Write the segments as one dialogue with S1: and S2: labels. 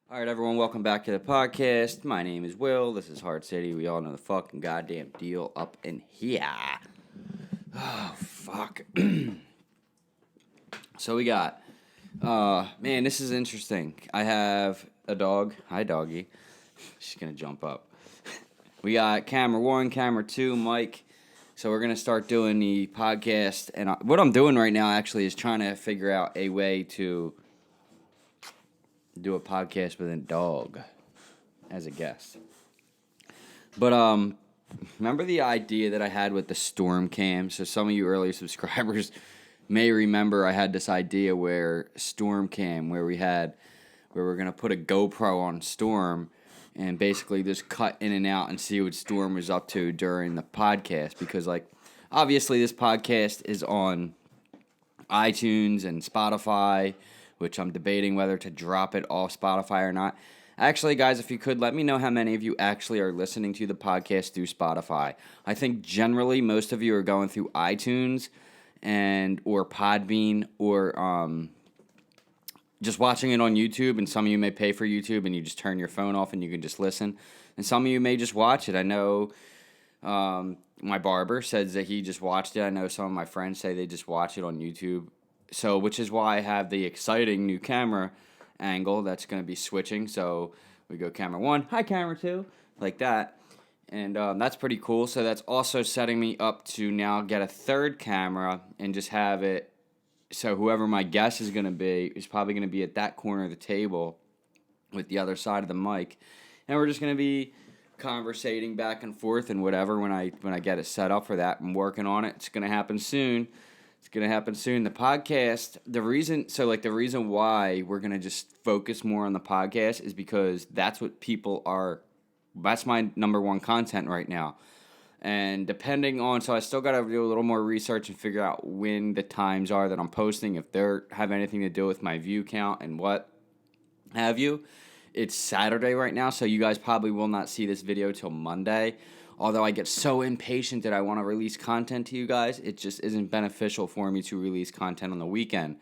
S1: All right, everyone, welcome back to the podcast. My name is Will. This is Hard City. We all know the fucking goddamn deal up in here. Oh, fuck. So we got, man, this is interesting. I have a dog. Hi, doggy. She's going to jump up. We got camera 1, camera 2, Mike. So we're going to start doing the podcast. And what I'm doing right now, actually, is trying to figure out a way to do a podcast with a dog as a guest. But remember the idea that I had with the storm cam? So some of you early subscribers may remember I had this idea where storm cam, where we're gonna put a GoPro on Storm and basically just cut in and out and see what Storm was up to during the podcast, because obviously this podcast is on iTunes and Spotify, which I'm debating whether to drop it off Spotify or not. Actually, guys, if you could, let me know how many of you actually are listening to the podcast through Spotify. I think generally most of you are going through iTunes or Podbean or just watching it on YouTube, and some of you may pay for YouTube and you just turn your phone off and you can just listen. And some of you may just watch it. I know my barber says that he just watched it. I know some of my friends say they just watch it on YouTube. So, which is why I have the exciting new camera angle that's going to be switching. So, we go camera 1, hi camera 2, like that. And that's pretty cool. So, that's also setting me up to now get a third camera and just have it. So, whoever my guest is going to be is probably going to be at that corner of the table with the other side of the mic. And we're just going to be conversating back and forth and whatever when I get it set up for that. I'm working on it. It's going to happen soon. The podcast, the reason why we're going to just focus more on the podcast is because that's my number one content right now. And so I still got to do a little more research and figure out when the times are that I'm posting, if they have anything to do with my view count and what have you. It's Saturday right now, so you guys probably will not see this video till Monday. Although I get so impatient that I want to release content to you guys, it just isn't beneficial for me to release content on the weekend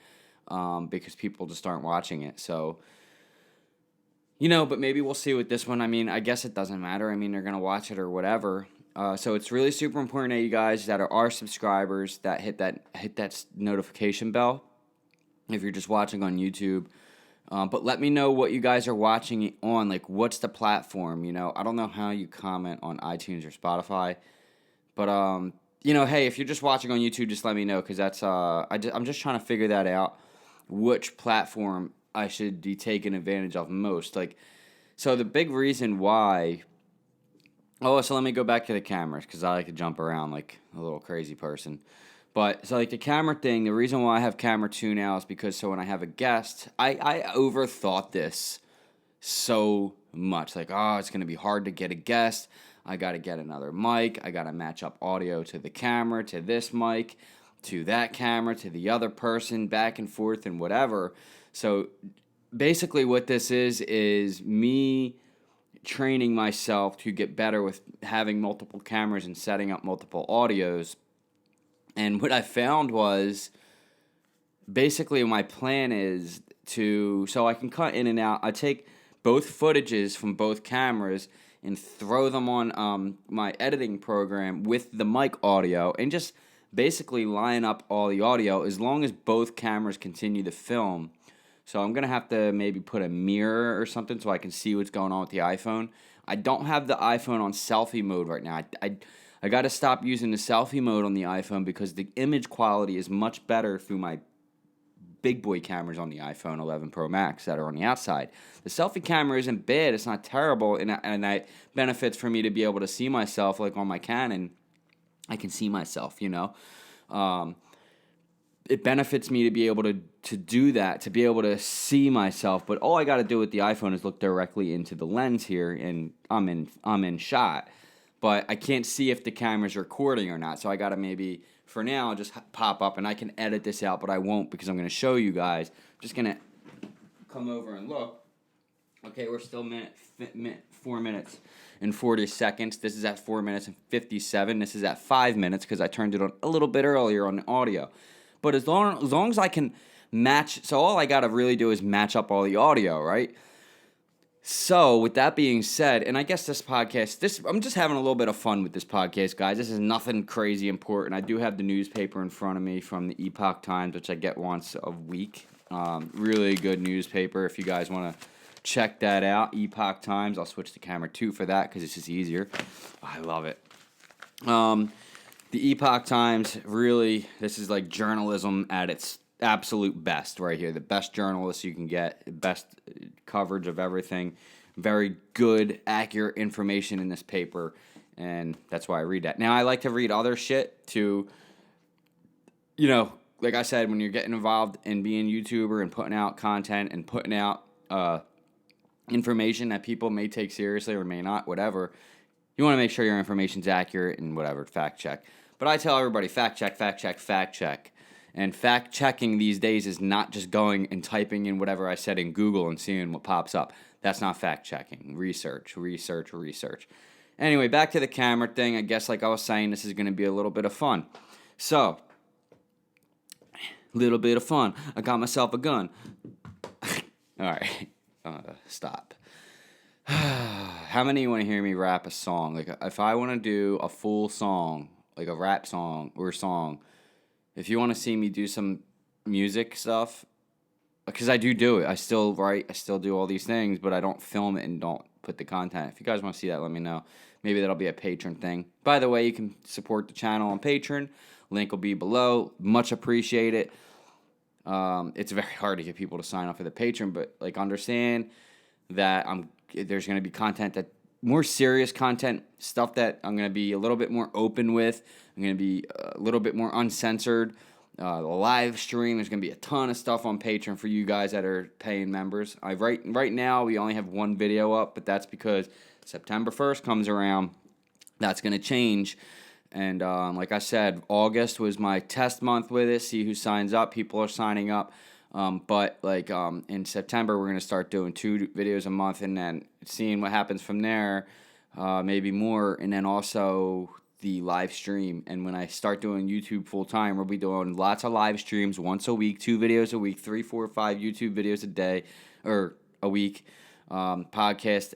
S1: because people just aren't watching it. So, but maybe we'll see with this one. I mean, I guess it doesn't matter. I mean, they're going to watch it or whatever. So it's really super important that you guys that are our subscribers that hit that notification bell if you're just watching on YouTube. But let me know what you guys are watching it on. Like, what's the platform? I don't know how you comment on iTunes or Spotify. But, hey, if you're just watching on YouTube, just let me know. Because that's, I'm just trying to figure that out. Which platform I should be taking advantage of most. So the big reason why... Oh, so let me go back to the cameras. Because I like to jump around like a little crazy person. But, so, the camera thing, the reason why I have camera 2 now is because, so when I have a guest, I overthought this so much. It's going to be hard to get a guest. I got to get another mic. I got to match up audio to the camera, to this mic, to that camera, to the other person, back and forth and whatever. So, basically what this is me training myself to get better with having multiple cameras and setting up multiple audios. And what I found was, basically my plan is so I can cut in and out. I take both footages from both cameras and throw them on my editing program with the mic audio and just basically line up all the audio as long as both cameras continue to film. So I'm going to have to maybe put a mirror or something so I can see what's going on with the iPhone. I don't have the iPhone on selfie mode right now. I got to stop using the selfie mode on the iPhone because the image quality is much better through my big boy cameras on the iPhone 11 Pro Max that are on the outside. The selfie camera isn't bad. It's not terrible. And it benefits for me to be able to see myself. Like on my Canon, I can see myself, It benefits me to be able to do that, to be able to see myself. But all I got to do with the iPhone is look directly into the lens here, and I'm in shot. But I can't see if the camera's recording or not. So I got to maybe, for now, just pop up. And I can edit this out, but I won't because I'm going to show you guys. I'm just going to come over and look. Okay, we're still 4 minutes and 40 seconds. This is at 4 minutes and 57. This is at 5 minutes because I turned it on a little bit earlier on the audio. But as long as I can match, so all I got to really do is match up all the audio, right? So, with that being said, and I guess I'm just having a little bit of fun with this podcast, guys. This is nothing crazy important. I do have the newspaper in front of me from the Epoch Times, which I get once a week. Really good newspaper. If you guys want to check that out, Epoch Times. I'll switch to camera 2 for that because it's just easier. I love it. The Epoch Times, really, this is like journalism at its absolute best right here. The best journalists you can get, best coverage of everything. Very good, accurate information in this paper, and that's why I read that. Now, I like to read other shit to, like I said, when you're getting involved in being a YouTuber and putting out content and putting out information that people may take seriously or may not, whatever, you want to make sure your information's accurate and whatever, fact check. But I tell everybody, fact check, fact check, fact check. And fact checking these days is not just going and typing in whatever I said in Google and seeing what pops up. That's not fact checking. Research. Anyway, back to the camera thing. I guess like I was saying, this is going to be a little bit of fun. So, little bit of fun. I got myself a gun. All right. Stop. How many want to hear me rap a song? Like, if I want to do a full song, like a rap song or song, if you want to see me do some music stuff, because I do it. I still write. I still do all these things, but I don't film it and don't put the content. If you guys want to see that, let me know. Maybe that'll be a Patreon thing. By the way, you can support the channel on Patreon. Link will be below. Much appreciated. It's very hard to get people to sign up for the Patreon, but like understand that there's going to be content that more serious content, stuff that I'm going to be a little bit more open with. I'm going to be a little bit more uncensored. The live stream, there's going to be a ton of stuff on Patreon for you guys that are paying members. Right now, we only have one video up, but that's because September 1st comes around. That's going to change. And like I said, August was my test month with it. See who signs up. People are signing up. But in September, we're going to start doing 2 videos a month and then seeing what happens from there, maybe more. And then also the live stream. And when I start doing YouTube full time, we'll be doing lots of live streams once a week, 2 videos a week, 3, 4, 5 YouTube videos a day or a week, podcast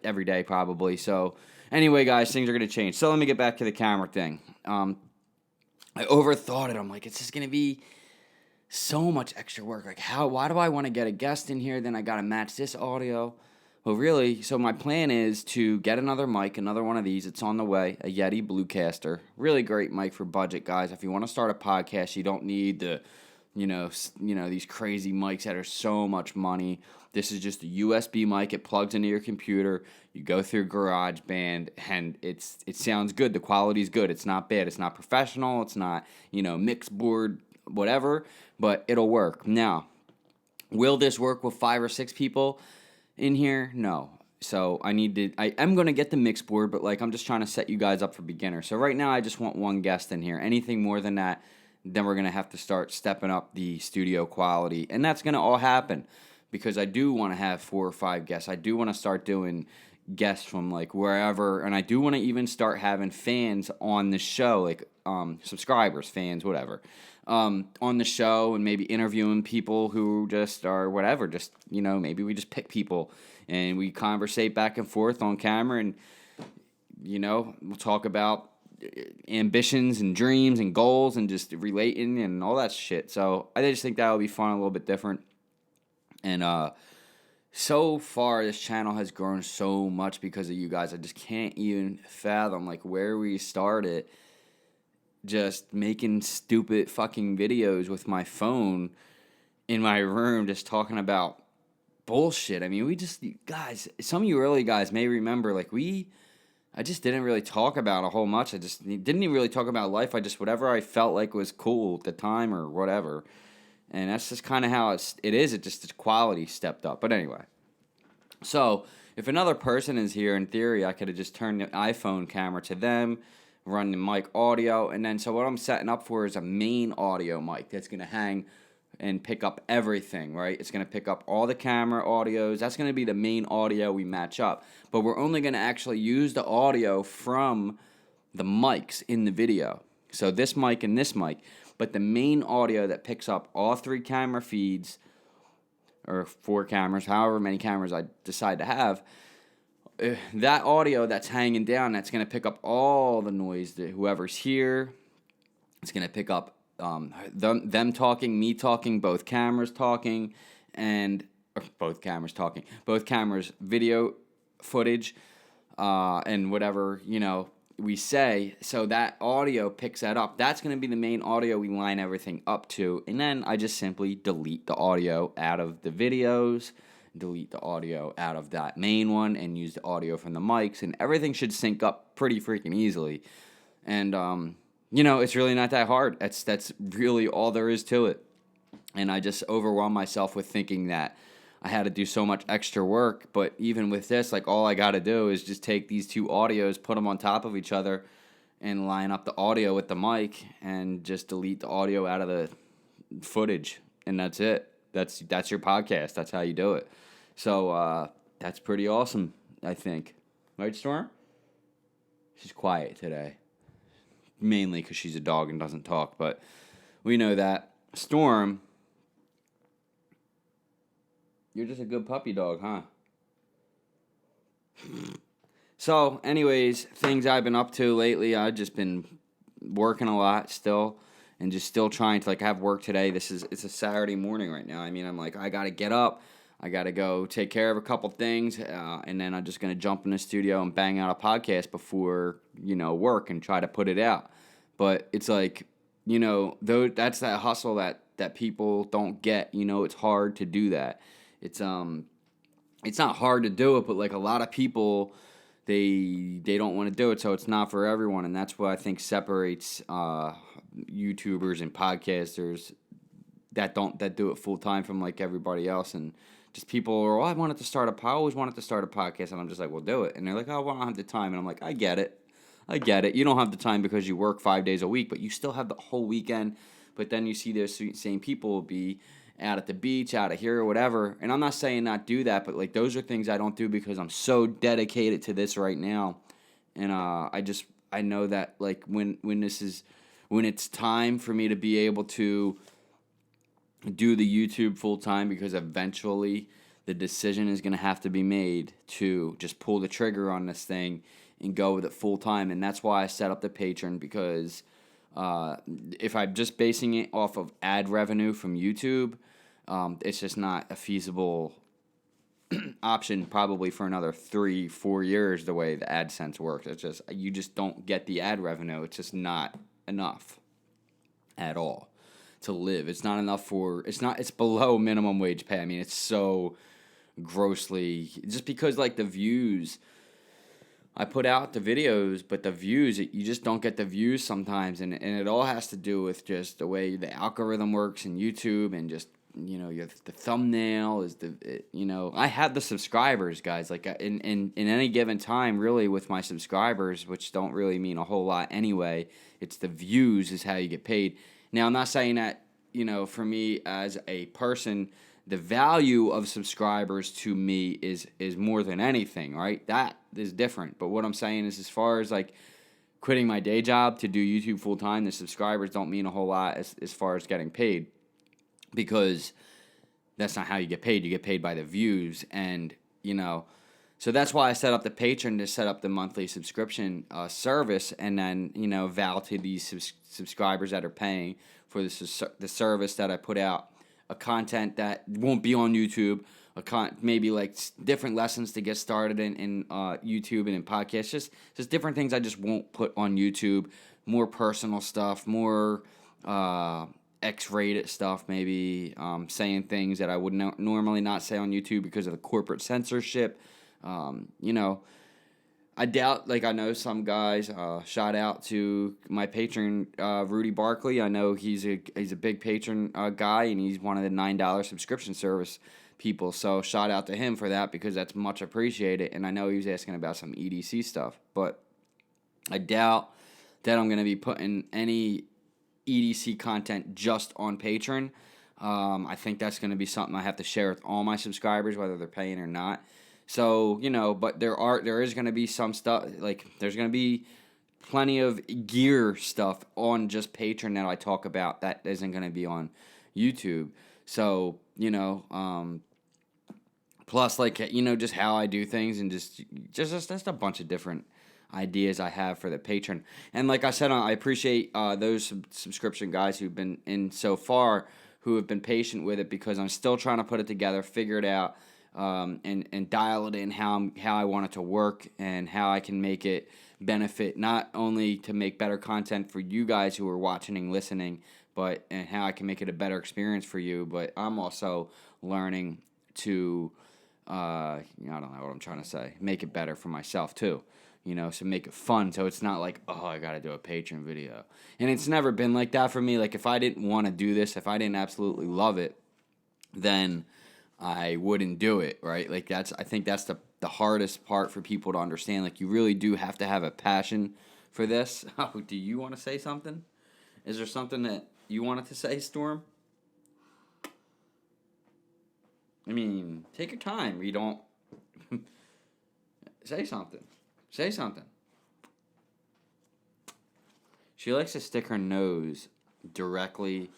S1: every day probably. So anyway, guys, things are going to change. So let me get back to the camera thing. I overthought it. I'm like, it's just going to be so much extra work. Like, why do I want to get a guest in here? Then I got to match this audio. Well, really, so my plan is to get another mic, another one of these. It's on the way, a Yeti Bluecaster. Really great mic for budget, guys. If you want to start a podcast, you don't need the, these crazy mics that are so much money. This is just a USB mic. It plugs into your computer. You go through GarageBand, and it sounds good. The quality's good. It's not bad. It's not professional. It's not, mixed board, whatever, but it'll work. Now, will this work with 5 or 6 people in here? No. So I am going to get the mix board, but I'm just trying to set you guys up for beginners. So right now I just want one guest in here. Anything more than that, then we're going to have to start stepping up the studio quality. And that's going to all happen because I do want to have 4 or 5 guests. I do want to start doing guests from wherever. And I do want to even start having fans on the show, subscribers, fans, whatever. On the show and maybe interviewing people who just are whatever, just, maybe we just pick people and we conversate back and forth on camera and, we'll talk about ambitions and dreams and goals and just relating and all that shit. So I just think that would be fun, a little bit different. And so far this channel has grown so much because of you guys. I just can't even fathom where we started. Just making stupid fucking videos with my phone in my room, just talking about bullshit. I mean, guys, some of you early guys may remember, I just didn't really talk about a whole much. I just didn't even really talk about life. I just, whatever I felt like was cool at the time or whatever. And that's just kind of how it is. It just, the quality stepped up. But anyway. So, if another person is here, in theory, I could have just turned the iPhone camera to them, run the mic audio, and then so what I'm setting up for is a main audio mic that's going to hang and pick up everything, right? It's going to pick up all the camera audios. That's going to be the main audio we match up. But we're only going to actually use the audio from the mics in the video. So this mic and this mic. But the main audio that picks up all 3 camera feeds, or 4 cameras, however many cameras I decide to have, that audio that's hanging down, that's going to pick up all the noise that whoever's here. It's going to pick up them talking, me talking, both cameras talking, both cameras video footage, and whatever, we say. So that audio picks that up. That's going to be the main audio we line everything up to. And then I just simply delete the audio out of the videos, delete the audio out of that main one, and use the audio from the mics, and everything should sync up pretty freaking easily. And, it's really not that hard. That's really all there is to it. And I just overwhelmed myself with thinking that I had to do so much extra work. But even with this, like, all I got to do is just take these 2 audios, put them on top of each other, and line up the audio with the mic, and just delete the audio out of the footage. And that's it. That's your podcast. That's how you do it. So that's pretty awesome, I think. Right, Storm? She's quiet today. Mainly because she's a dog and doesn't talk, but we know that. Storm, you're just a good puppy dog, huh? So, anyways, things I've been up to lately, I've just been working a lot still, and just still trying to, have work today. It's a Saturday morning right now. I mean, I'm like, I got to get up. I got to go take care of a couple things, and then I'm just going to jump in the studio and bang out a podcast before, work, and try to put it out. But it's like, though that's that hustle that people don't get. It's hard to do that. It's not hard to do it, but like a lot of people, they don't want to do it, so it's not for everyone, and that's what I think separates YouTubers and podcasters that do it full time from like everybody else. And just people are, I always wanted to start a podcast, and I'm just like, well, do it. And they're like, oh, well, I don't have the time, and I'm like, I get it. You don't have the time because you work 5 days a week, but you still have the whole weekend. But then you see those same people be out at the beach, out of here, or whatever. And I'm not saying not do that, but like those are things I don't do because I'm so dedicated to this right now. And I know that like when it's time for me to be able to do the YouTube full time, because eventually the decision is going to have to be made to just pull the trigger on this thing and go with it full time. And that's why I set up the Patreon, because if I'm just basing it off of ad revenue from YouTube, it's just not a feasible option probably for another 3-4 years the way the AdSense works. It's just, you just don't get the ad revenue. It's just not enough at all to live. It's not enough it's below minimum wage pay. I mean, it's so grossly, just because like the views, I put out the videos, but the views, you just don't get the views sometimes, and it all has to do with just the way the algorithm works in YouTube, and just, you have the thumbnail is I have the subscribers, guys, like in any given time, really, with my subscribers, which don't really mean a whole lot anyway. It's the views is how you get paid. Now, I'm not saying that, for me as a person, the value of subscribers to me is more than anything, right? That is different. But what I'm saying is, as far as like quitting my day job to do YouTube full time, the subscribers don't mean a whole lot as far as getting paid, because that's not how you get paid. You get paid by the views, and so that's why I set up the Patreon, to set up the monthly subscription service, and then vow to these subscribers that are paying for the service that I put out a content that won't be on YouTube, maybe like different lessons to get started in YouTube and in podcasts, just different things I just won't put on YouTube, more personal stuff, more X-rated stuff, maybe saying things that I would normally not say on YouTube because of the corporate censorship. I doubt, like, I know some guys, shout out to my patron, Rudy Barkley. I know he's a big patron guy, and he's one of the $9 subscription service people. So shout out to him for that, because that's much appreciated. And I know he was asking about some EDC stuff, but I doubt that I'm going to be putting any EDC content just on Patreon. I think that's going to be something I have to share with all my subscribers, whether they're paying or not. So, but there is going to be some stuff, like there's going to be plenty of gear stuff on just Patreon that I talk about that isn't going to be on YouTube. So, Plus, like, you know, just how I do things and just a bunch of different ideas I have for the patron. And like I said, I appreciate those subscription guys who've been in so far, who have been patient with it, because I'm still trying to put it together, figure it out, and dial it in how I want it to work and how I can make it benefit, not only to make better content for you guys who are watching and listening, but and how I can make it a better experience for you. But I'm also learning to, I don't know what I'm trying to say, make it better for myself too. You know, so make it fun. So it's not like, oh, I got to do a Patreon video. And it's never been like that for me. Like, if I didn't want to do this, if I didn't absolutely love it, then I wouldn't do it, right? Like, I think that's the hardest part for people to understand. Like, you really do have to have a passion for this. Oh, do you want to say something? Is there something that you wanted to say, Storm? I mean, take your time. You don't... Say something. Say something. She likes to stick her nose directly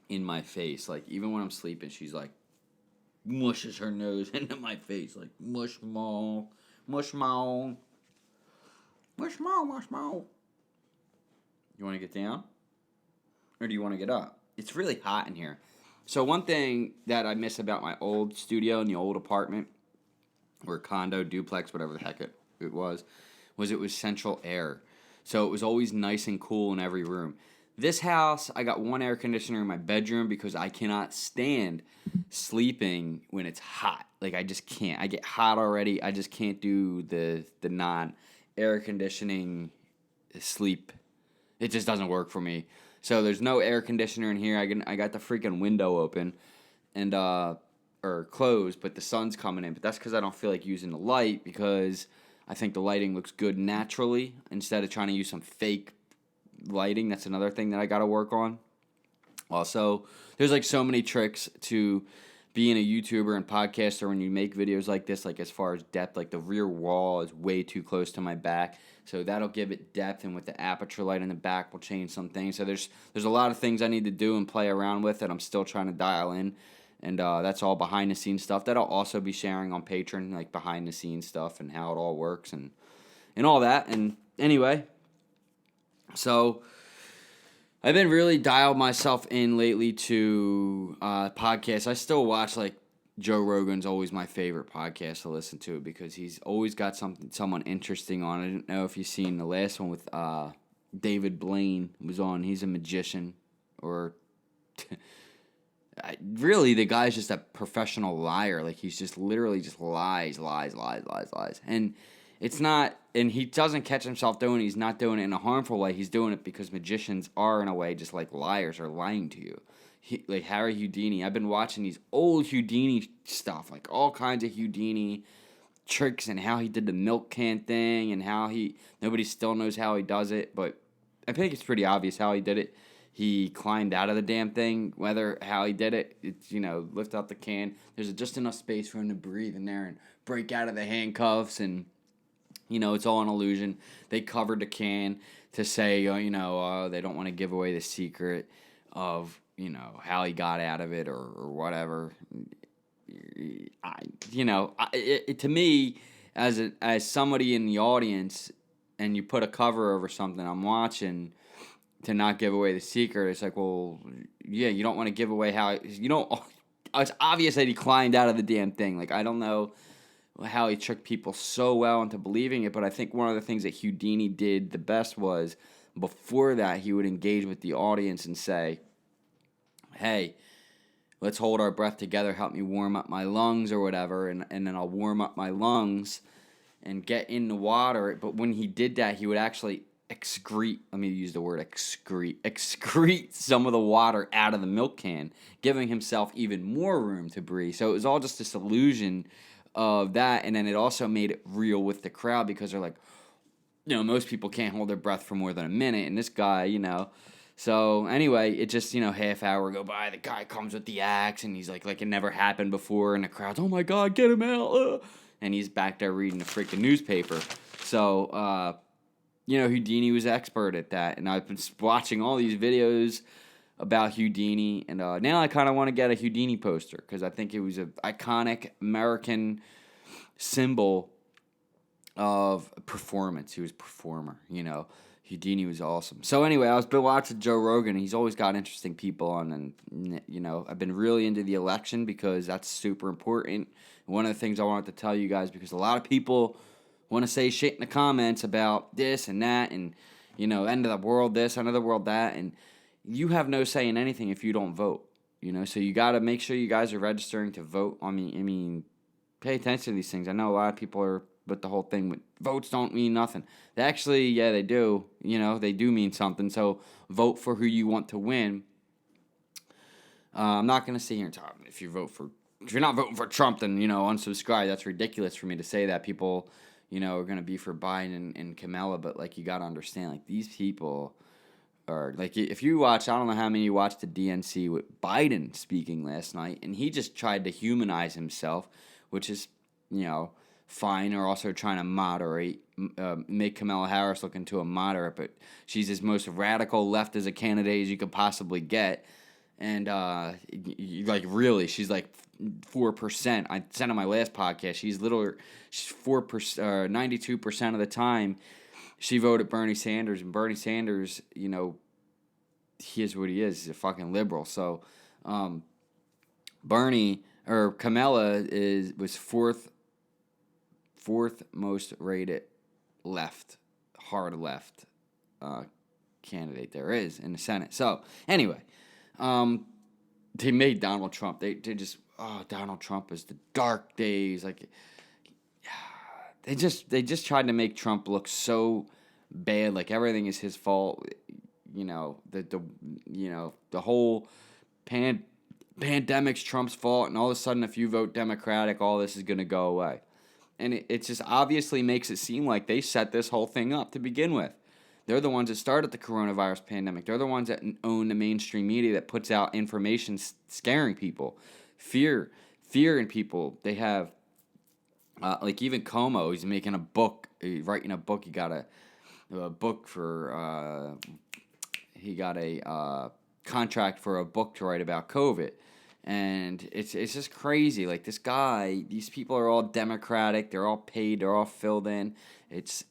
S1: in my face. Like, even when I'm sleeping, she's like, mushes her nose into my face. Like, mush mo, mush mo, mush mo, mush mo. You want to get down? Or do you want to get up? It's really hot in here. So one thing that I miss about my old studio in the old apartment, or condo, duplex, whatever the heck it was central air. So it was always nice and cool in every room. This house, I got one air conditioner in my bedroom because I cannot stand sleeping when it's hot. Like, I just can't. I get hot already. I just can't do the non-air conditioning sleep. It just doesn't work for me. So there's no air conditioner in here. I got the freaking window open and or closed, but the sun's coming in. But that's because I don't feel like using the light, because I think the lighting looks good naturally instead of trying to use some fake lighting. That's another thing that I got to work on. Also, there's like so many tricks to being a YouTuber and podcaster when you make videos like this, like as far as depth. Like, the rear wall is way too close to my back, so that'll give it depth, and with the aperture light in the back will change some things. So there's a lot of things I need to do and play around with that I'm still trying to dial in. And that's all behind the scenes stuff that I'll also be sharing on Patreon, like behind the scenes stuff and how it all works and all that. And anyway, so I've been really dialed myself in lately to podcasts. I still watch, like, Joe Rogan's always my favorite podcast to listen to, because he's always got someone interesting on. I didn't know if you've seen the last one with David Blaine was on. He's a magician, or... Really, the guy's just a professional liar. Like, he's just literally just lies. And it's not, and he doesn't catch himself doing it. He's not doing it in a harmful way. He's doing it because magicians are, in a way, just like liars, are lying to you. Like Harry Houdini. I've been watching these old Houdini stuff, like all kinds of Houdini tricks, and how he did the milk can thing, and how nobody still knows how he does it, but I think it's pretty obvious how he did it. He climbed out of the damn thing. How he did it, it's, lift up the can. There's just enough space for him to breathe in there and break out of the handcuffs, and, it's all an illusion. They covered the can to say, they don't want to give away the secret of, how he got out of it or whatever. To me, as somebody in the audience, and you put a cover over something I'm watching, to not give away the secret, it's like, well, yeah, you don't want to give away it's obvious that he climbed out of the damn thing. Like, I don't know how he tricked people so well into believing it, but I think one of the things that Houdini did the best was, before that, he would engage with the audience and say, hey, let's hold our breath together, help me warm up my lungs or whatever, and then I'll warm up my lungs and get in the water. But when he did that, he would actually excrete some of the water out of the milk can, giving himself even more room to breathe. So it was all just this illusion of that, and then it also made it real with the crowd, because they're like, most people can't hold their breath for more than a minute, and this guy, So anyway, it just, half hour go by, the guy comes with the axe, and he's like it never happened before, and the crowd's, oh my God, get him out, and he's back there reading the freaking newspaper. So, Houdini was expert at that, and I've been watching all these videos about Houdini, and now I kind of want to get a Houdini poster because I think it was an iconic American symbol of performance. He was a performer, Houdini was awesome. So anyway, I was been watching Joe Rogan. He's always got interesting people on, and I've been really into the election because that's super important. One of the things I wanted to tell you guys, because a lot of people want to say shit in the comments about this and that, and end of the world this, end of the world that, and you have no say in anything if you don't vote. So you got to make sure you guys are registering to vote. I mean, pay attention to these things. I know a lot of people are. But the whole thing with votes don't mean nothing. They actually, yeah, they do. They do mean something. So vote for who you want to win. I'm not going to sit here and talk. If you're not voting for Trump, then, unsubscribe. That's ridiculous for me to say that. People, are going to be for Biden and Kamala. But, you got to understand, these people are, if you watch, I don't know how many you watched the DNC with Biden speaking last night. And he just tried to humanize himself, which is, fine, or also trying to moderate, make Kamala Harris look into a moderate, but she's as most radical left as a candidate as you could possibly get, and really, she's 4%. I said on my last podcast, she's 4%, 92% of the time, she voted Bernie Sanders, and Bernie Sanders, he is what he is. He's a fucking liberal. So, Kamala was fourth most rated hard left candidate there is in the Senate. So anyway, they made Donald Trump. They just Donald Trump is the dark days. They just tried to make Trump look so bad, like everything is his fault. The whole pandemic's Trump's fault, and all of a sudden, if you vote Democratic, all this is gonna go away. And it just obviously makes it seem like they set this whole thing up to begin with. They're the ones that started the coronavirus pandemic. They're the ones that own the mainstream media that puts out information scaring people. Fear in people. They have, even Como, he's making a book. He's writing a book. He got a book for, he got a contract for a book to write about COVID. And it's just crazy. This guy, these people are all Democratic. They're all paid. They're all filled in. It's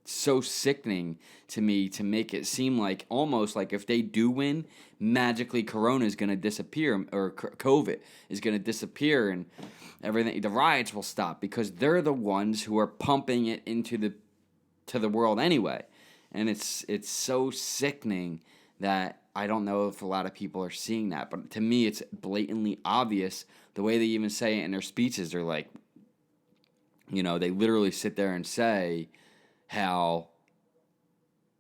S1: so sickening to me to make it seem like almost like if they do win, magically Corona is going to disappear, or COVID is going to disappear, and everything. The riots will stop because they're the ones who are pumping it into the world anyway. And it's so sickening that I don't know if a lot of people are seeing that, but to me it's blatantly obvious. The way they even say it in their speeches, they're they literally sit there and say how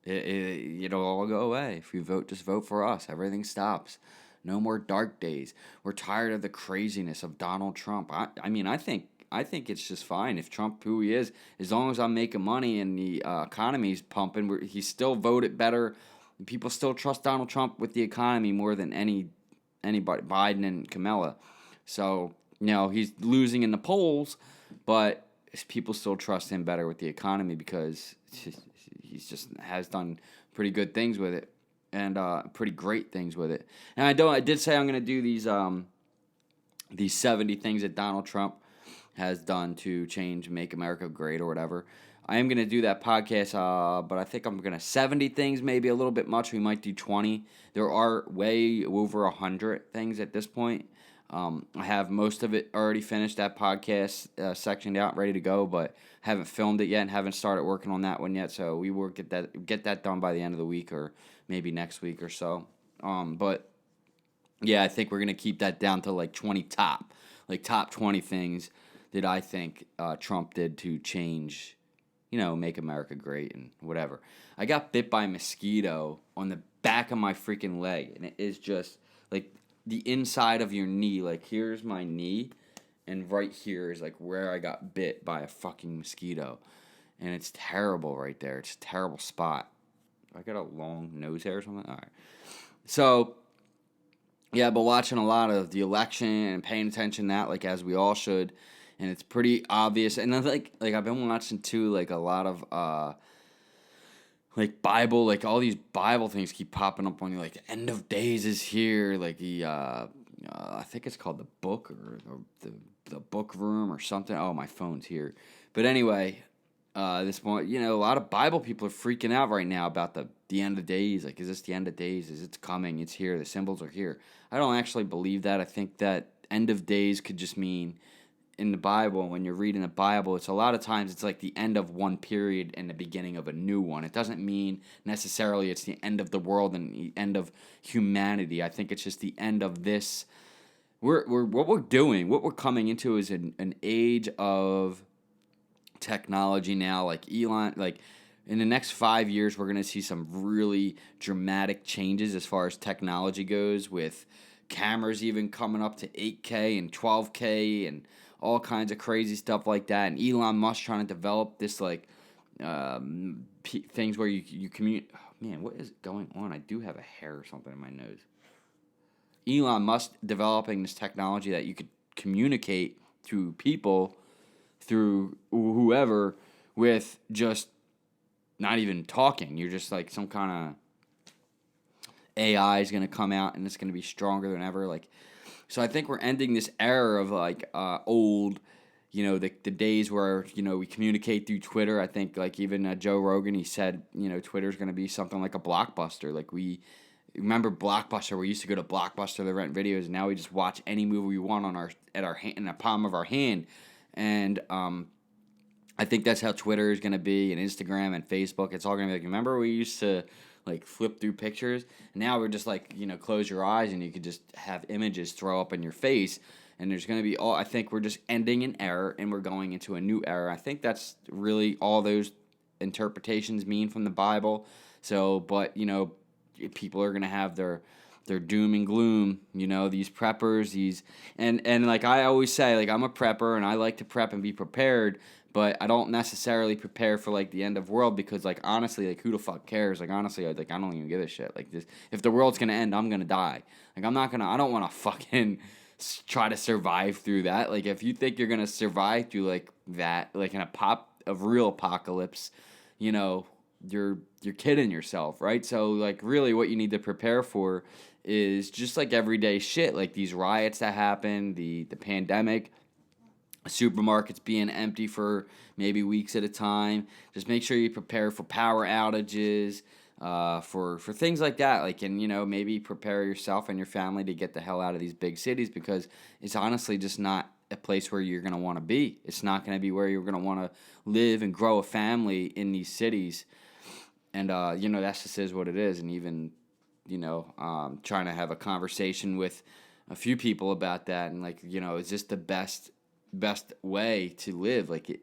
S1: it'll all go away. If you vote, just vote for us. Everything stops. No more dark days. We're tired of the craziness of Donald Trump. I think it's just fine if Trump, who he is, as long as I'm making money and the economy's pumping, he's still voted better. People still trust Donald Trump with the economy more than anybody, Biden and Kamala. So, he's losing in the polls, but people still trust him better with the economy because he's just has done pretty good things with it, and pretty great things with it. And I did say I'm going to do these 70 things that Donald Trump has done to change, make America great, or whatever. I am going to do that podcast, but I think I'm going to 70 things, maybe a little bit much. We might do 20. There are way over 100 things at this point. I have most of it already finished, that podcast sectioned out, ready to go, but haven't filmed it yet and haven't started working on that one yet. So we will get that done by the end of the week, or maybe next week or so. But yeah, I think we're going to keep that down to 20 top 20 things that I think Trump did to change, make America great and whatever. I got bit by a mosquito on the back of my freaking leg, and it is just the inside of your knee. Here's my knee, and right here is where I got bit by a fucking mosquito, and it's terrible right there. It's a terrible spot. I got a long nose hair or something. All right, so yeah, but watching a lot of the election and paying attention to that, as we all should. And it's pretty obvious. And I've been watching too, a lot of like Bible, like all these Bible things keep popping up on you. Like the end of days is here. Like I think it's called the book or the book room or something. Oh, my phone's here. But anyway, this point, a lot of Bible people are freaking out right now about the end of days. Like, is this the end of days? Is it coming? It's here. The symbols are here. I don't actually believe that. I think that end of days could just mean in the Bible, when you're reading the Bible, it's a lot of times it's like the end of one period and the beginning of a new one. It doesn't mean necessarily it's the end of the world and the end of humanity. I think it's just the end of this. What we're coming into is an age of technology now. Like Elon, like in the next 5 years, we're going to see some really dramatic changes as far as technology goes, with cameras even coming up to 8K and 12K and all kinds of crazy stuff like that. And Elon Musk trying to develop this like things where you communicate. Oh, man, what is going on? I do have a hair or something in my nose. Elon Musk developing this technology that you could communicate to people through whoever with just not even talking. You're just like some kind of AI is going to come out and it's going to be stronger than ever. Like, so I think we're ending this era of like old, the days where, we communicate through Twitter. I think like even Joe Rogan, he said, Twitter's going to be something like a Blockbuster. Like we remember Blockbuster. We used to go to Blockbuster to rent videos, and now we just watch any movie we want in the palm of our hand. And I think that's how Twitter is going to be, and Instagram and Facebook. It's all going to be like, remember we used to like flip through pictures? And now we're just like, close your eyes and you could just have images throw up in your face. And there's going to be I think we're just ending an era and we're going into a new era. I think that's really all those interpretations mean from the Bible. So, but, people are going to have their doom and gloom, these preppers, and like I always say, like I'm a prepper and I like to prep and be prepared, but I don't necessarily prepare for like the end of world, because like honestly, like who the fuck cares? Like honestly, I don't even give a shit. Like this, if the world's going to end, I'm going to die. Like I don't want to fucking try to survive through that. Like if you think you're going to survive through like that, like in a real apocalypse, you're kidding yourself, right? So like really what you need to prepare for is just like everyday shit, like these riots that happen, the pandemic, supermarkets being empty for maybe weeks at a time. Just make sure you prepare for power outages, for things like that. Like, and maybe prepare yourself and your family to get the hell out of these big cities, because it's honestly just not a place where you're going to want to be. It's not going to be where you're going to want to live and grow a family in these cities. And, that's just is what it is. And even, trying to have a conversation with a few people about that. And like, is this the best way to live? Like,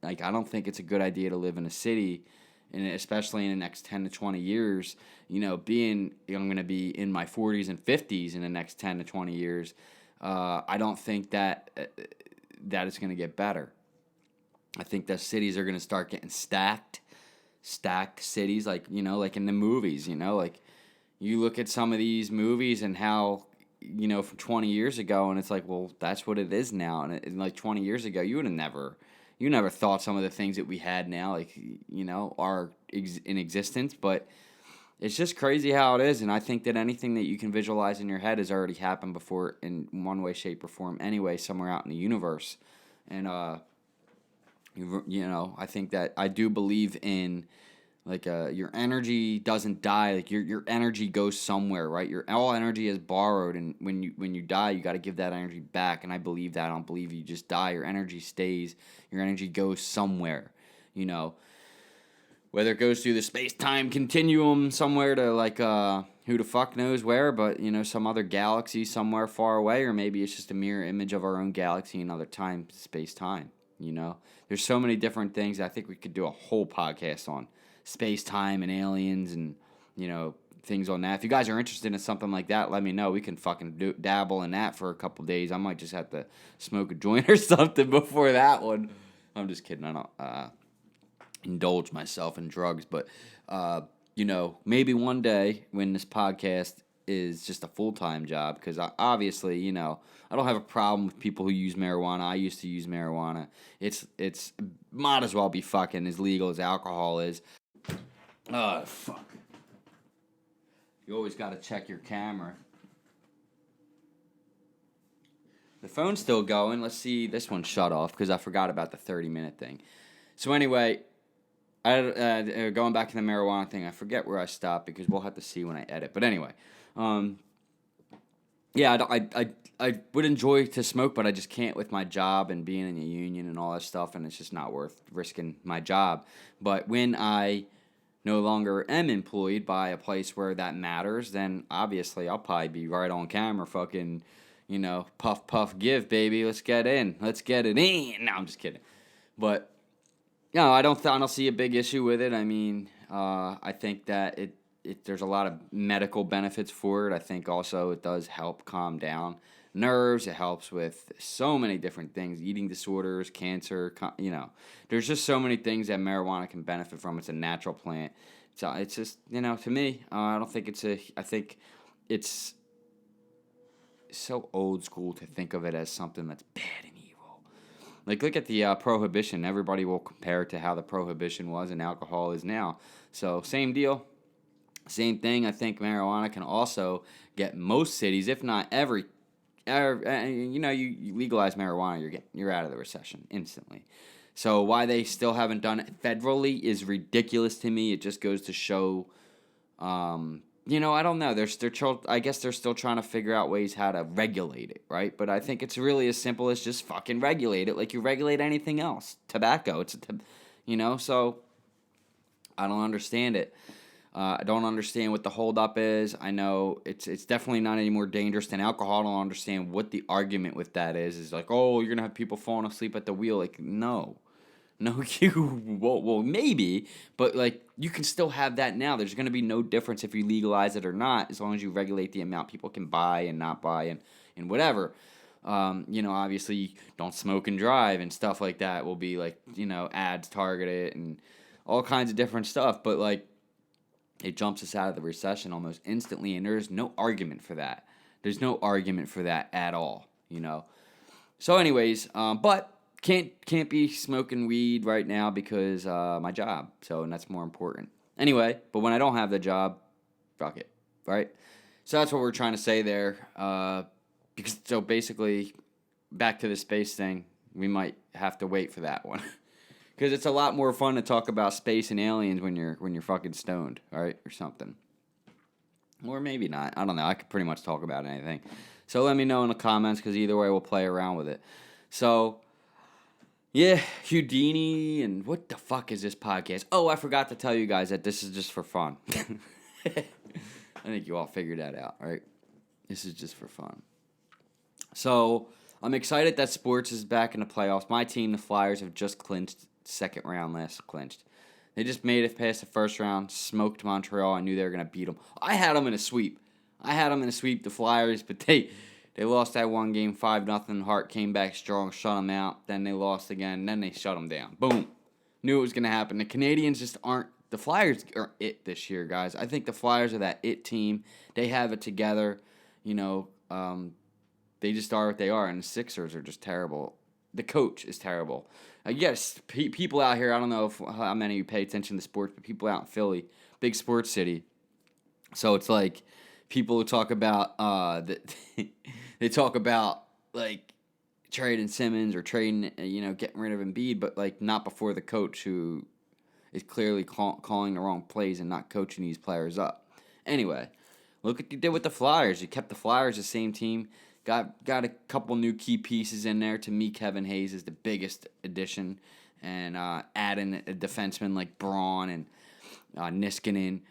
S1: like, I don't think it's a good idea to live in a city, and especially in the next 10 to 20 years, I'm going to be in my 40s and 50s in the next 10 to 20 years. I don't think that it's going to get better. I think that cities are going to start getting stacked cities, like, like in the movies, like you look at some of these movies and how, from 20 years ago, and it's like, well, that's what it is now. And like 20 years ago, you never thought some of the things that we had now, like, are in existence, but it's just crazy how it is. And I think that anything that you can visualize in your head has already happened before in one way, shape, or form anyway, somewhere out in the universe. And, I think that I do believe in, like, your energy doesn't die. Like, your energy goes somewhere, right? All energy is borrowed, and when you die, you got to give that energy back. And I believe that. I don't believe you just die. Your energy stays. Your energy goes somewhere, whether it goes through the space-time continuum somewhere to, like, who the fuck knows where, but, some other galaxy somewhere far away, or maybe it's just a mirror image of our own galaxy in other time, space-time, There's so many different things. I think we could do a whole podcast on space-time and aliens and, things on that. If you guys are interested in something like that, let me know. We can fucking dabble in that for a couple days. I might just have to smoke a joint or something before that one. I'm just kidding. I don't indulge myself in drugs, but maybe one day when this podcast is just a full-time job, because obviously, I don't have a problem with people who use marijuana. I used to use marijuana. It's might as well be fucking as legal as alcohol is. Oh, fuck. You always got to check your camera. The phone's still going. Let's see. This one shut off because I forgot about the 30-minute thing. So anyway, going back to the marijuana thing, I forget where I stopped because we'll have to see when I edit. But anyway, yeah, I would enjoy to smoke, but I just can't with my job and being in a union and all that stuff, and it's just not worth risking my job. But when I no longer am employed by a place where that matters, then obviously I'll probably be right on camera fucking, puff, puff, give, baby. Let's get in. Let's get it in. No, I'm just kidding. But, no, I don't see a big issue with it. I mean, I think that there's a lot of medical benefits for it. I think also it does help calm down nerves. It helps with so many different things, eating disorders, cancer, There's just so many things that marijuana can benefit from. It's a natural plant. So it's just, to me, I don't think I think it's so old school to think of it as something that's bad and evil. Like, look at the prohibition. Everybody will compare it to how the prohibition was and alcohol is now. So, same deal. Same thing. I think marijuana can also get most cities, if not every, you legalize marijuana, you're out of the recession instantly. So why they still haven't done it federally is ridiculous to me. It just goes to show, I don't know. I guess they're still trying to figure out ways how to regulate it, right? But I think it's really as simple as just fucking regulate it like you regulate anything else. Tobacco, so I don't understand it. I don't understand what the holdup is. I know it's definitely not any more dangerous than alcohol. I don't understand what the argument with that is. It's like, oh, you're going to have people falling asleep at the wheel. Like, no, you well, maybe, but like you can still have that now. There's going to be no difference if you legalize it or not, as long as you regulate the amount people can buy and not buy and whatever. Obviously don't smoke and drive and stuff like that will be like, ads targeted and all kinds of different stuff. But like, it jumps us out of the recession almost instantly, and there's no argument for that. There's no argument for that at all, So anyways, but can't be smoking weed right now because my job. So, and that's more important. Anyway, but when I don't have the job, fuck it, right? So that's what we're trying to say there. So basically, back to the space thing, we might have to wait for that one. Because it's a lot more fun to talk about space and aliens when you're fucking stoned, right, or something. Or maybe not. I don't know. I could pretty much talk about anything. So let me know in the comments, because either way we'll play around with it. So, yeah, Houdini, and what the fuck is this podcast? Oh, I forgot to tell you guys that this is just for fun. I think you all figured that out, right? This is just for fun. So, I'm excited that sports is back in the playoffs. My team, the Flyers, have just clinched. Second round last clinched. They just made it past the first round, smoked Montreal. I knew they were going to beat them. I had them in a sweep. The Flyers, but they lost that one game 5-0. Hart came back strong, shut them out. Then they lost again, then they shut them down. Boom. Knew it was going to happen. The Canadians just aren't. The Flyers are it this year, guys. I think the Flyers are that it team. They have it together. They just are what they are, and the Sixers are just terrible. The coach is terrible. Yes, people out here, I don't know how many of you pay attention to sports, but people out in Philly, big sports city. So it's like people who talk about, they talk about like trading Simmons or trading, getting rid of Embiid, but like not before the coach who is clearly calling the wrong plays and not coaching these players up. Anyway, look what you did with the Flyers. You kept the Flyers the same team. Got a couple new key pieces in there. To me, Kevin Hayes is the biggest addition. And adding a defenseman like Braun and Niskanen,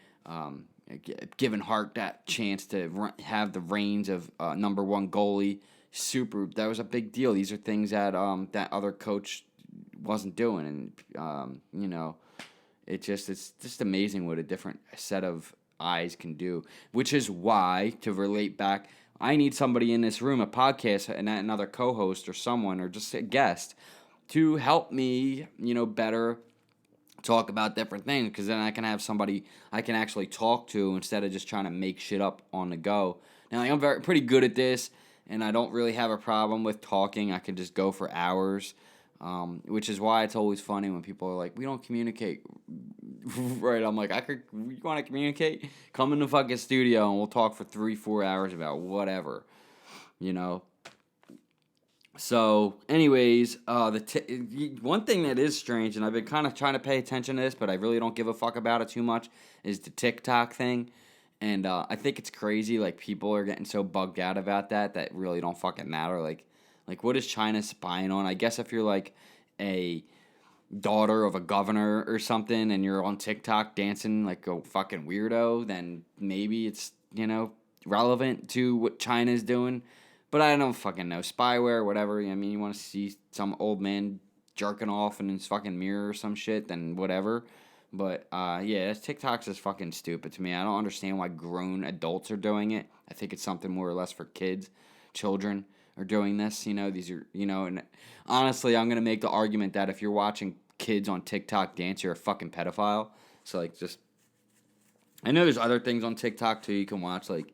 S1: giving Hart that chance to have the reins of number one goalie. That was a big deal. These are things that that other coach wasn't doing. And, it's just amazing what a different set of eyes can do. Which is why, to relate back, I need somebody in this room, a podcast, and another co-host or someone, or just a guest, to help me, better talk about different things, because then I can have somebody I can actually talk to instead of just trying to make shit up on the go. Now, I'm pretty good at this, and I don't really have a problem with talking. I can just go for hours. Which is why it's always funny when people are like, we don't communicate. Right, I'm like, you want to communicate? Come in the fucking studio and we'll talk for 3-4 hours about whatever, you know? So, anyways, one thing that is strange, and I've been kind of trying to pay attention to this, but I really don't give a fuck about it too much, is the TikTok thing. And I think it's crazy, like, people are getting so bugged out about that really don't fucking matter. Like, what is China spying on? I guess if you're, like, a daughter of a governor or something and you're on TikTok dancing like a fucking weirdo, then maybe it's, relevant to what China's doing. But I don't fucking know. Spyware, whatever. I mean, you want to see some old man jerking off in his fucking mirror or some shit, then whatever. But, yeah, TikTok's just fucking stupid to me. I don't understand why grown adults are doing it. I think it's something more or less for kids, children are doing this. These are, and honestly, I'm going to make the argument that if you're watching kids on TikTok dance, you're a fucking pedophile. So, like, I know there's other things on TikTok, too, you can watch, like,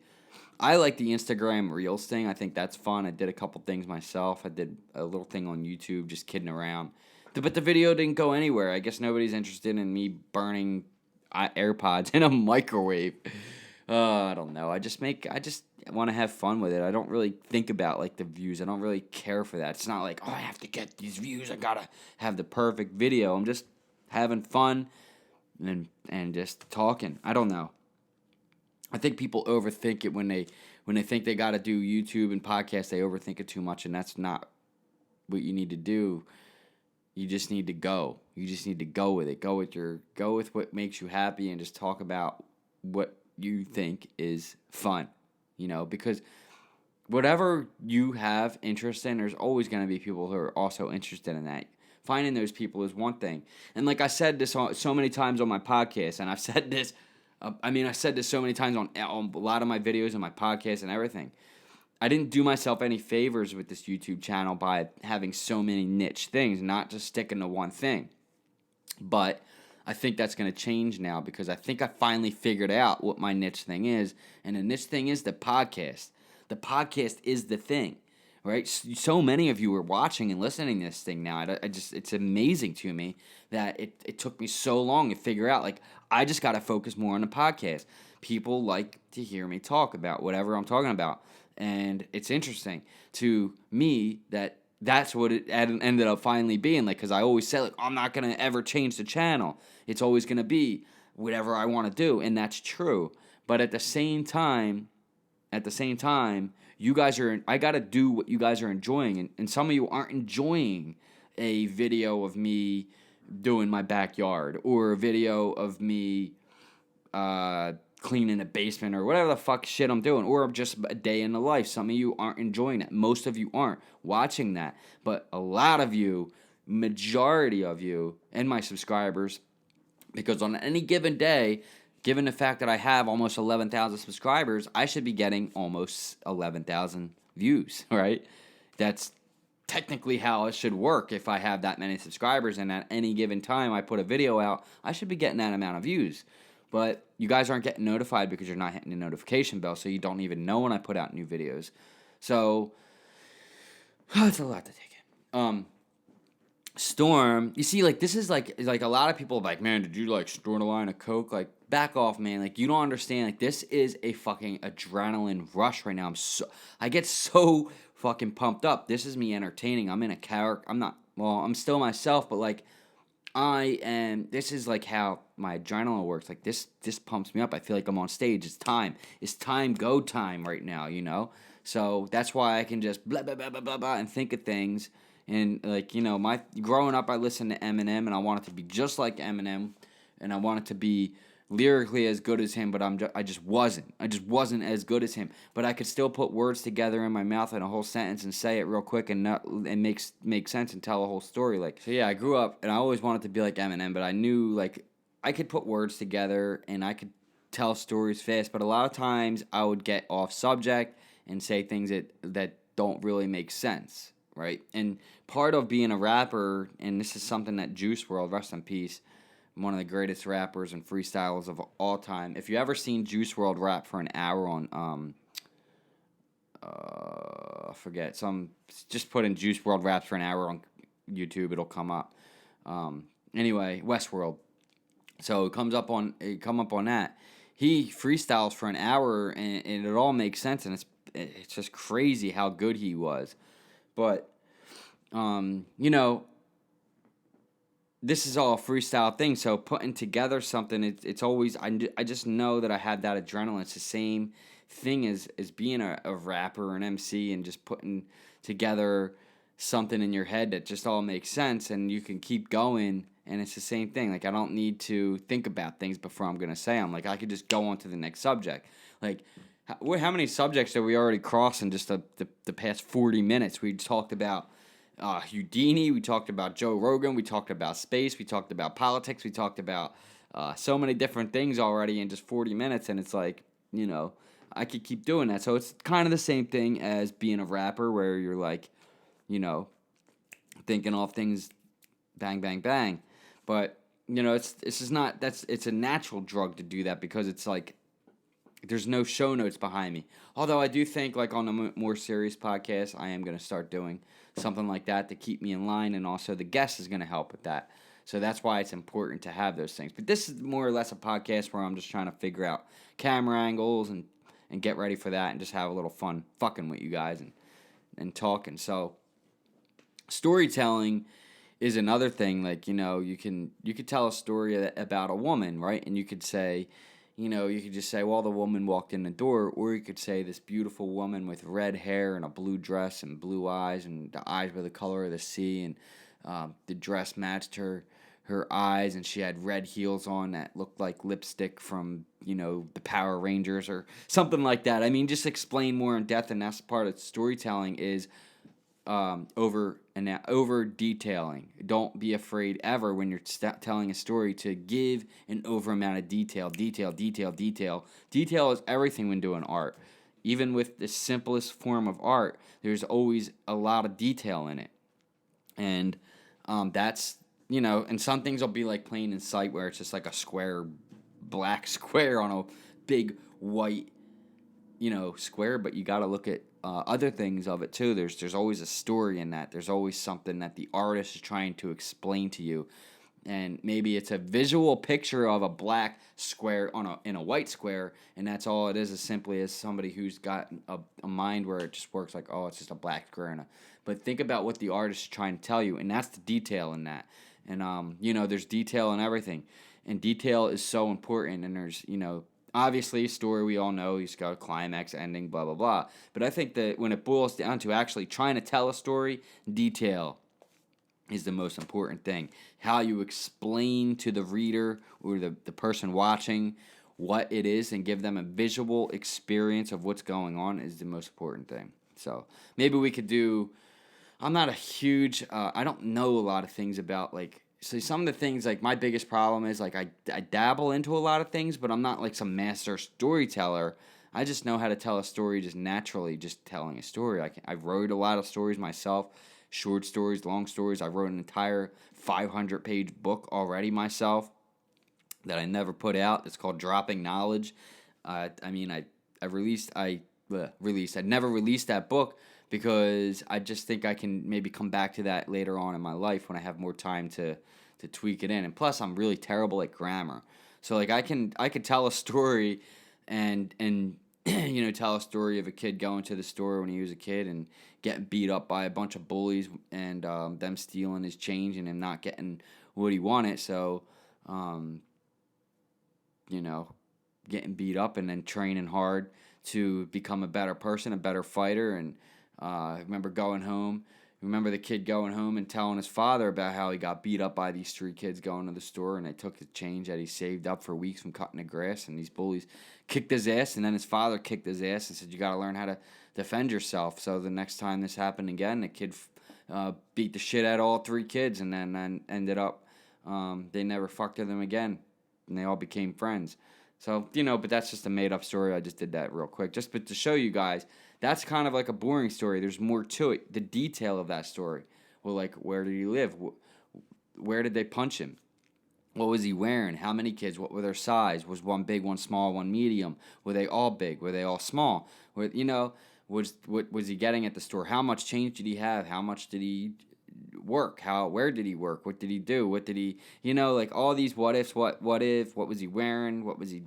S1: I like the Instagram Reels thing. I think that's fun. I did a couple things myself. I did a little thing on YouTube, just kidding around. But the video didn't go anywhere. I guess nobody's interested in me burning AirPods in a microwave. I don't know. I just want to have fun with it. I don't really think about, like, the views. I don't really care for that. It's not like, I have to get these views. I gotta have the perfect video. I'm just having fun and just talking. I don't know. I think people overthink it when they think they got to do YouTube and podcasts. They overthink it too much, and that's not what you need to do. You just need to go. You just need to go with it. Go with what makes you happy, and just talk about what you think is fun. Because whatever you have interest in, there's always going to be people who are also interested in that. Finding those people is one thing, and like I said this so many times on my podcast, and I've said this. I said this so many times on a lot of my videos and my podcasts and everything. I didn't do myself any favors with this YouTube channel by having so many niche things, not just sticking to one thing. But I think that's going to change now because I think I finally figured out what my niche thing is. And the niche thing is the podcast. The podcast is the thing, right? So many of you are watching and listening to this thing now. It's amazing to me that it took me so long to figure out, like, I just got to focus more on the podcast. People like to hear me talk about whatever I'm talking about. And it's interesting to me that's what it ended up finally being. Like, because I always said, like, I'm not going to ever change the channel. It's always going to be whatever I want to do. And that's true. But at the same time, you guys I got to do what you guys are enjoying. And some of you aren't enjoying a video of me doing my backyard or a video of me cleaning a basement or whatever the fuck shit I'm doing, or just a day in the life. Some of you aren't enjoying that. Most of you aren't watching that. But a lot of you, majority of you, and my subscribers, because on any given day, given the fact that I have almost 11,000 subscribers, I should be getting almost 11,000 views, right? That's technically how it should work. If I have that many subscribers and at any given time I put a video out, I should be getting that amount of views. But you guys aren't getting notified because you're not hitting the notification bell, so you don't even know when I put out new videos. So, it's a lot to take in. Storm, you see, like, this is like a lot of people are like, man, did you, like, snort a line of coke? Like, back off, man. Like, you don't understand. Like, this is a fucking adrenaline rush right now. I get so fucking pumped up. This is me entertaining. I'm in a character. I'm still myself, but, like, this is like how my adrenaline works. Like, this pumps me up. I feel like I'm on stage. It's time, go time right now, So that's why I can just blah, blah, blah, blah, blah, blah, and think of things. And, like, my growing up, I listened to Eminem, and I wanted to be just like Eminem, and I wanted to be lyrically as good as him, but I just wasn't. I just wasn't as good as him. But I could still put words together in my mouth in a whole sentence and say it real quick and make sense and tell a whole story. Like, so yeah, I grew up and I always wanted to be like Eminem, but I knew, like, I could put words together and I could tell stories fast. But a lot of times I would get off subject and say things that don't really make sense, right? And part of being a rapper, and this is something that Juice WRLD, rest in peace, one of the greatest rappers and freestylers of all time. If you ever seen Juice WRLD rap for an hour on, just put in Juice WRLD raps for an hour YouTube, it'll come up. Anyway, Westworld. So it come up on that. He freestyles for an hour, and it all makes sense, and it's just crazy how good he was. But you know, this is all a freestyle thing. So putting together something, it's always I just know that I have that adrenaline. It's the same thing as being a rapper or an MC and just putting together something in your head that just all makes sense and you can keep going. And it's the same thing. Like, I don't need to think about things before I'm going to say them. Like, I could just go on to the next subject. Like, how many subjects have we already crossed in just the past 40 minutes? We talked about Houdini. We talked about Joe Rogan. We talked about space. We talked about politics. We talked about so many different things already in just 40 minutes. And it's like, you know, I could keep doing that. So it's kind of the same thing as being a rapper where you're like, you know, thinking off things bang, bang, bang. But, you know, it's a natural drug to do that because it's like there's no show notes behind me. Although I do think, like, on a more serious podcast, I am going to start doing something like that to keep me in line, and also the guest is going to help with that. So that's why it's important to have those things. But this is more or less a podcast where I'm just trying to figure out camera angles and get ready for that and just have a little fun fucking with you guys and talking. So storytelling is another thing. Like, you know, you could tell a story about a woman, right? And you could say, you know, you could just say, well, the woman walked in the door, or you could say this beautiful woman with red hair and a blue dress and blue eyes, and the eyes were the color of the sea, and the dress matched her eyes, and she had red heels on that looked like lipstick from, you know, the Power Rangers or something like that. I mean, just explain more in depth, and that's part of storytelling is over detailing. Don't be afraid ever when you're telling a story to give an over amount of detail. Detail is everything when doing art. Even with the simplest form of art, there's always a lot of detail in it. And that's, you know, and some things will be like plain in sight where it's just like a square, black square on a big white, you know, square, but you got to look at other things of it too. There's always a story in that. There's always something that the artist is trying to explain to you, and maybe it's a visual picture of a black square in a white square, and that's all it is simply as somebody who's got a mind where it just works like, oh, it's just a black square. But think about what the artist is trying to tell you, and that's the detail in that. And you know, there's detail in everything, and detail is so important. And there's, you know, obviously, a story we all know, he's got a climax, ending, blah, blah, blah. But I think that when it boils down to actually trying to tell a story, detail is the most important thing. How you explain to the reader or the person watching what it is and give them a visual experience of what's going on is the most important thing. So maybe we could do... I'm not a huge... I don't know a lot of things about, like... So some of the things, like, my biggest problem is, like, I dabble into a lot of things, but I'm not, like, some master storyteller. I just know how to tell a story just naturally, just telling a story. I wrote a lot of stories myself, short stories, long stories. I wrote an entire 500-page book already myself that I never put out. It's called Dropping Knowledge. I never released that book because I just think I can maybe come back to that later on in my life when I have more time to tweak it in. And plus, I'm really terrible at grammar. So, like, I could tell a story and you know, tell a story of a kid going to the store when he was a kid and getting beat up by a bunch of bullies and them stealing his change and him not getting what he wanted. So, you know, getting beat up and then training hard to become a better person, a better fighter. And I remember the kid going home and telling his father about how he got beat up by these three kids going to the store, and they took the change that he saved up for weeks from cutting the grass, and these bullies kicked his ass, and then his father kicked his ass and said, you got to learn how to defend yourself. So the next time this happened again, the kid beat the shit out of all three kids, and then ended up they never fucked with him again, and they all became friends. So, you know, but that's just a made-up story. I just did that real quick. But to show you guys, that's kind of like a boring story. There's more to it. The detail of that story. Well, like, where did he live? Where did they punch him? What was he wearing? How many kids? What were their size? Was one big, one small, one medium? Were they all big? Were they all small? You know, what was he getting at the store? How much change did he have? How much did he work? Where did he work? What did he do? What did he, like all these what ifs, what if, what was he wearing? What was he,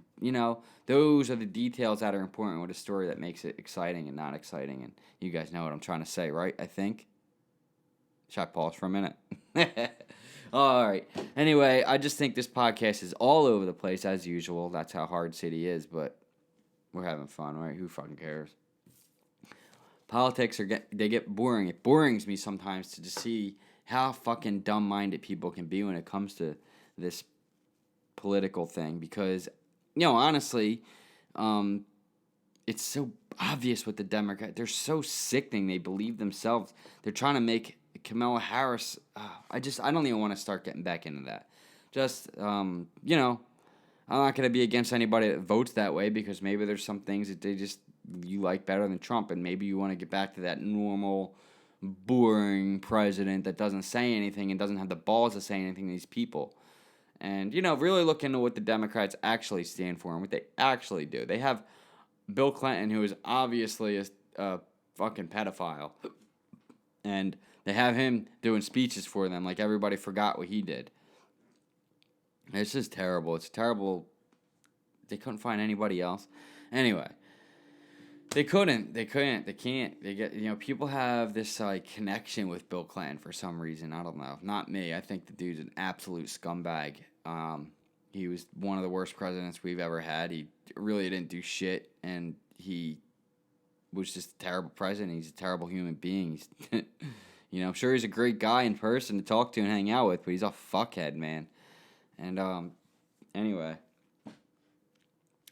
S1: those are the details that are important with a story that makes it exciting and not exciting. And you guys know what I'm trying to say, right? I think. Should I pause for a minute? All right. Anyway, I just think this podcast is all over the place as usual. That's how Hard City is, but we're having fun, right? Who fucking cares? Politics they get boring. It borings me sometimes to just see how fucking dumb-minded people can be when it comes to this political thing. Because, honestly, it's so obvious with the Democrats. They're so sickening. They believe themselves. They're trying to make Kamala Harris. I don't even want to start getting back into that. Just, I'm not going to be against anybody that votes that way because maybe there's some things that you like better than Trump, and maybe you want to get back to that normal, boring president that doesn't say anything and doesn't have the balls to say anything to these people. And, really look into what the Democrats actually stand for and what they actually do. They have Bill Clinton, who is obviously a fucking pedophile, and they have him doing speeches for them like everybody forgot what he did. It's just terrible. It's terrible. They couldn't find anybody else. Anyway, they can't. They get, people have this like connection with Bill Clinton for some reason. I don't know. Not me. I think the dude's an absolute scumbag. He was one of the worst presidents we've ever had. He really didn't do shit, and he was just a terrible president. He's a terrible human being. I'm sure he's a great guy in person to talk to and hang out with, but he's a fuckhead, man. And, anyway.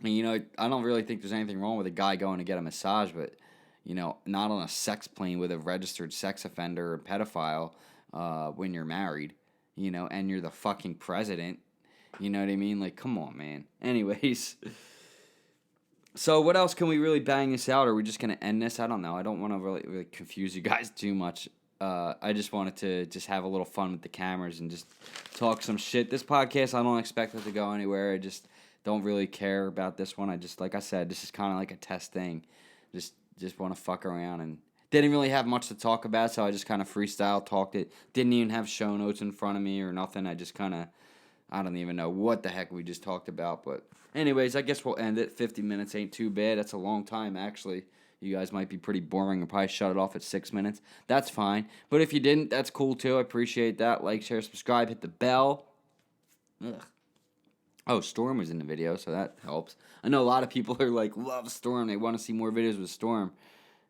S1: I don't really think there's anything wrong with a guy going to get a massage, but, not on a sex plane with a registered sex offender or pedophile, when you're married, and you're the fucking president. You know what I mean? Like, come on, man. Anyways. So what else can we really bang this out? Are we just going to end this? I don't know. I don't want to really confuse you guys too much. I just wanted to just have a little fun with the cameras and just talk some shit. This podcast, I don't expect it to go anywhere. I just don't really care about this one. Like I said, this is kind of like a test thing. Just want to fuck around, and didn't really have much to talk about, so I just kind of freestyle talked it. Didn't even have show notes in front of me or nothing. I just kind of, I don't even know what the heck we just talked about. But anyways, I guess we'll end it. 50 minutes ain't too bad. That's a long time, actually. You guys might be pretty boring and probably shut it off at 6 minutes. That's fine. But if you didn't, that's cool too. I appreciate that. Like, share, subscribe, hit the bell. Ugh. Oh, Storm was in the video, so that helps. I know a lot of people are like, love Storm. They want to see more videos with Storm.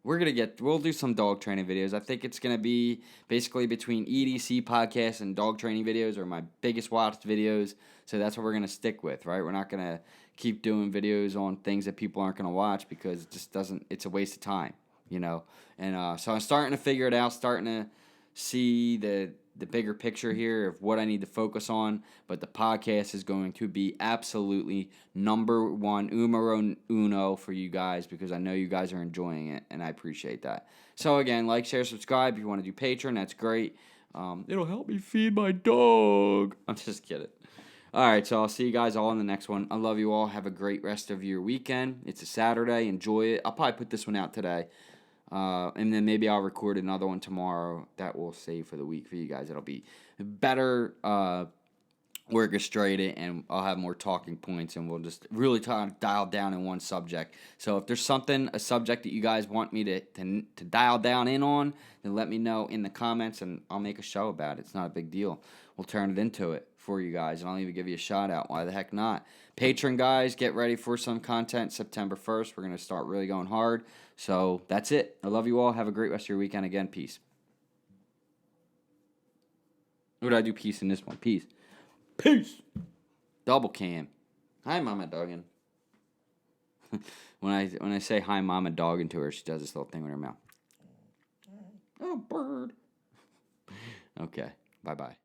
S1: We'll do some dog training videos. I think it's going to be basically between EDC podcasts and dog training videos are my biggest watched videos. So that's what we're going to stick with, right? We're not going to keep doing videos on things that people aren't going to watch because it just doesn't, it's a waste of time, And so I'm starting to figure it out, starting to see the bigger picture here of what I need to focus on. But the podcast is going to be absolutely number one, numero uno for you guys because I know you guys are enjoying it, and I appreciate that. So again, like, share, subscribe. If you want to do Patreon, that's great. It'll help me feed my dog. I'm just kidding. All right, so I'll see you guys all in the next one. I love you all. Have a great rest of your weekend. It's a Saturday. Enjoy it. I'll probably put this one out today. And then maybe I'll record another one tomorrow that we'll save for the week for you guys. It'll be better orchestrated, and I'll have more talking points, and we'll just really try to dial down in one subject. So if there's a subject that you guys want me to dial down in on, then let me know in the comments, and I'll make a show about it. It's not a big deal. We'll turn it into it for you guys, and I'll even give you a shout out. Why the heck not? Patreon guys, get ready for some content September 1st. We're going to start really going hard. So that's it. I love you all. Have a great rest of your weekend. Again, peace. What did I do peace in this one? Peace. Peace. Double cam. Hi, Mama Doggin. when I say hi, Mama Doggin to her, she does this little thing with her mouth. Oh, bird. Okay. Bye-bye.